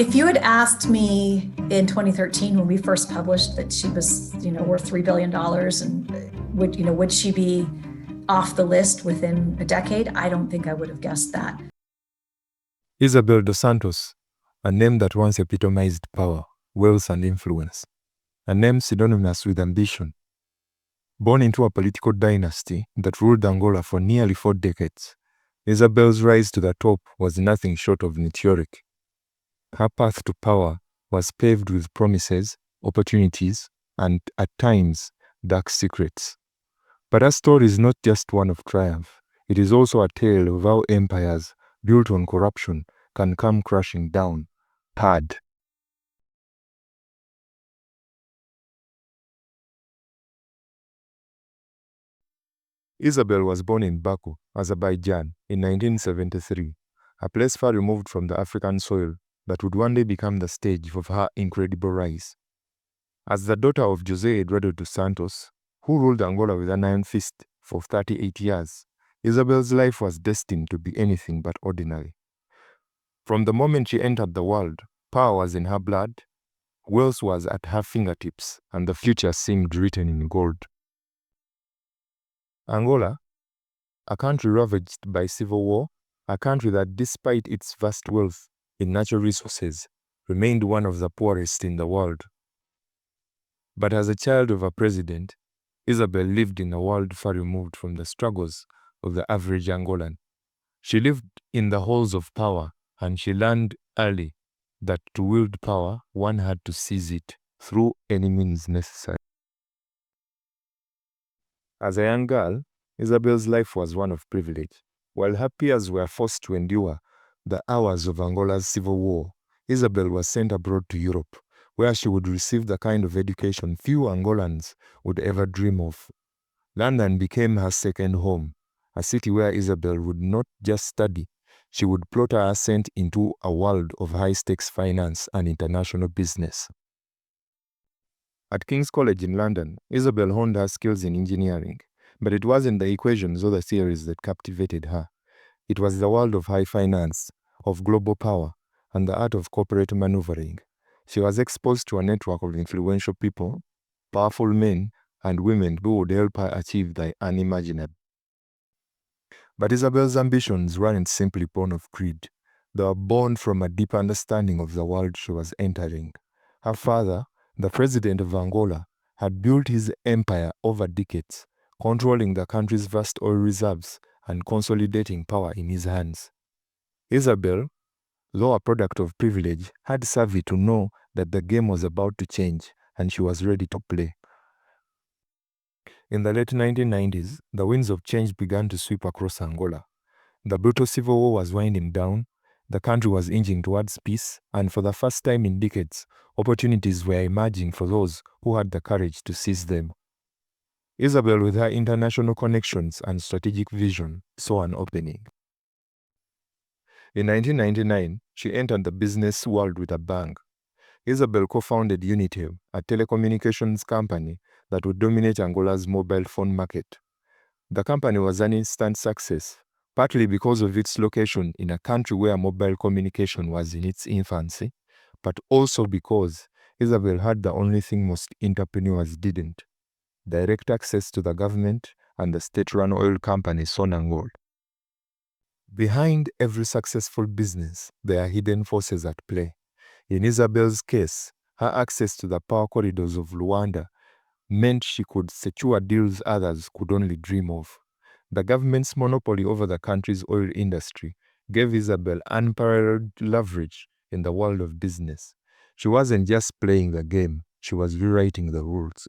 If you had asked me in 2013 when we first published that she was, worth $3 billion and would she be off the list within a decade, I don't think I would have guessed that. Isabel dos Santos, a name that once epitomized power, wealth, and influence, a name synonymous with ambition. Born into a political dynasty that ruled Angola for nearly 4 decades, Isabel's rise to the top was nothing short of meteoric. Her path to power was paved with promises, opportunities, and, at times, dark secrets. But her story is not just one of triumph. It is also a tale of how empires built on corruption can come crashing down, hard. Isabel was born in Baku, Azerbaijan, in 1973, a place far removed from the African soil that would one day become the stage of her incredible rise. As the daughter of José Eduardo dos Santos, who ruled Angola with an iron fist for 38 years, Isabel's life was destined to be anything but ordinary. From the moment she entered the world, power was in her blood, wealth was at her fingertips, and the future seemed written in gold. Angola, a country ravaged by civil war, a country that, despite its vast wealth in natural resources, remained one of the poorest in the world. But as a child of a president, Isabel lived in a world far removed from the struggles of the average Angolan. She lived in the halls of power, and she learned early that to wield power, one had to seize it through any means necessary. As a young girl, Isabel's life was one of privilege. While her peers were forced to endure the hours of Angola's civil war, Isabel was sent abroad to Europe, where she would receive the kind of education few Angolans would ever dream of. London became her second home, a city where Isabel would not just study, she would plot her ascent into a world of high-stakes finance and international business. At King's College in London, Isabel honed her skills in engineering, but it wasn't the equations or the theories that captivated her. It was the world of high finance, of global power, and the art of corporate maneuvering. She was exposed to a network of influential people, powerful men, and women who would help her achieve the unimaginable. But Isabel's ambitions weren't simply born of greed. They were born from a deep understanding of the world she was entering. Her father, the president of Angola, had built his empire over decades, controlling the country's vast oil reserves and consolidating power in his hands. Isabel, though a product of privilege, had savvy to know that the game was about to change, and she was ready to play. In the late 1990s, the winds of change began to sweep across Angola. The brutal civil war was winding down, the country was inching towards peace, and for the first time in decades, opportunities were emerging for those who had the courage to seize them. Isabel, with her international connections and strategic vision, saw an opening. In 1999, she entered the business world with a bang. Isabel co-founded Fugitive, a telecommunications company that would dominate Angola's mobile phone market. The company was an instant success, partly because of its location in a country where mobile communication was in its infancy, but also because Isabel had the only thing most entrepreneurs didn't: direct access to the government and the state-run oil company Sonangol. Behind every successful business, there are hidden forces at play. In Isabel's case, her access to the power corridors of Luanda meant she could secure deals others could only dream of. The government's monopoly over the country's oil industry gave Isabel unparalleled leverage in the world of business. She wasn't just playing the game, she was rewriting the rules.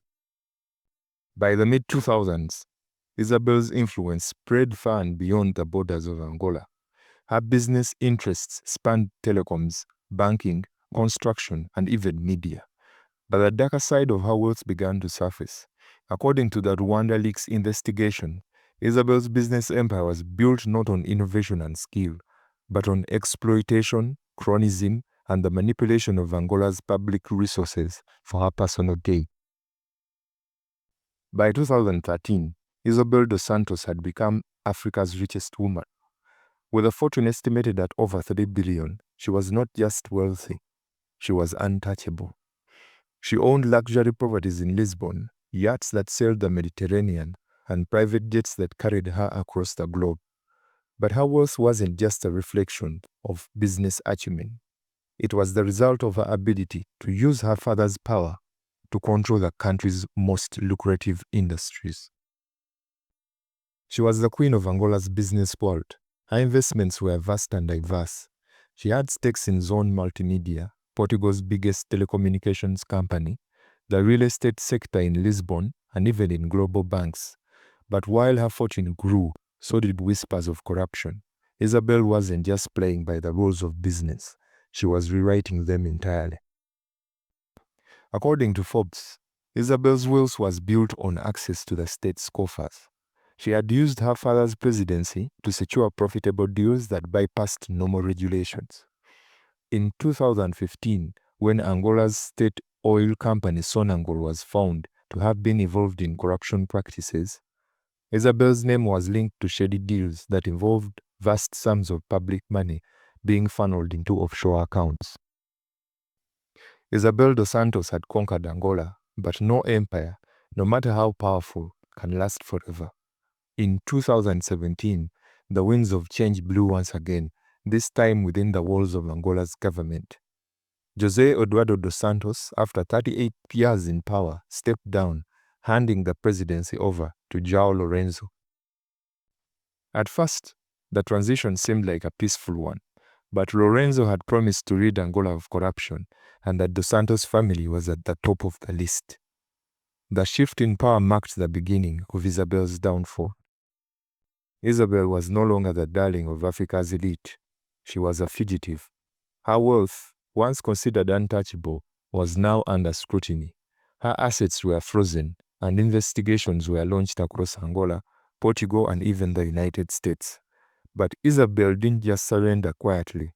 By the mid-2000s, Isabel's influence spread far and beyond the borders of Angola. Her business interests spanned telecoms, banking, construction, and even media. But the darker side of her wealth began to surface. According to the Luanda Leaks investigation, Isabel's business empire was built not on innovation and skill, but on exploitation, cronyism, and the manipulation of Angola's public resources for her personal gain. By 2013, Isabel dos Santos had become Africa's richest woman. With a fortune estimated at over 3 billion, she was not just wealthy, she was untouchable. She owned luxury properties in Lisbon, yachts that sailed the Mediterranean, and private jets that carried her across the globe. But her wealth wasn't just a reflection of business acumen. It was the result of her ability to use her father's power to control the country's most lucrative industries. She was the queen of Angola's business world. Her investments were vast and diverse. She had stakes in Zone Multimedia, Portugal's biggest telecommunications company, the real estate sector in Lisbon, and even in global banks. But while her fortune grew, so did whispers of corruption. Isabel wasn't just playing by the rules of business. She was rewriting them entirely. According to Forbes, Isabel's wealth was built on access to the state's coffers. She had used her father's presidency to secure profitable deals that bypassed normal regulations. In 2015, when Angola's state oil company Sonangol was found to have been involved in corruption practices, Isabel's name was linked to shady deals that involved vast sums of public money being funneled into offshore accounts. Isabel dos Santos had conquered Angola, but no empire, no matter how powerful, can last forever. In 2017, the winds of change blew once again, this time within the walls of Angola's government. José Eduardo dos Santos, after 38 years in power, stepped down, handing the presidency over to João Lourenço. At first, the transition seemed like a peaceful one, but Lourenço had promised to rid Angola of corruption, and the dos Santos family was at the top of the list. The shift in power marked the beginning of Isabel's downfall. Isabel was no longer the darling of Africa's elite. She was a fugitive. Her wealth, once considered untouchable, was now under scrutiny. Her assets were frozen, and investigations were launched across Angola, Portugal, and even the United States. But Isabel didn't just surrender quietly.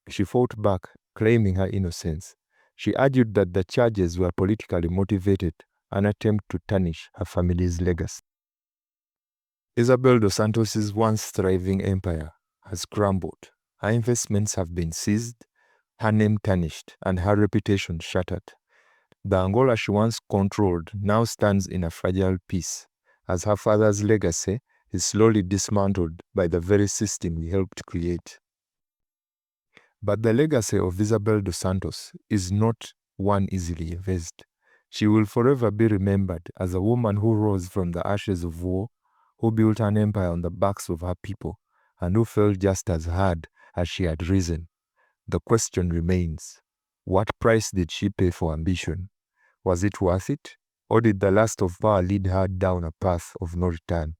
She fought back, claiming her innocence. She argued that the charges were politically motivated, an attempt to tarnish her family's legacy. Isabel dos Santos' once thriving empire has crumbled. Her investments have been seized, her name tarnished, and her reputation shattered. The Angola she once controlled now stands in a fragile peace, as her father's legacy is slowly dismantled by the very system he helped create. But the legacy of Isabel dos Santos is not one easily erased. She will forever be remembered as a woman who rose from the ashes of war, who built an empire on the backs of her people, and who fell just as hard as she had risen. The question remains, what price did she pay for ambition? Was it worth it? Or did the lust of power lead her down a path of no return?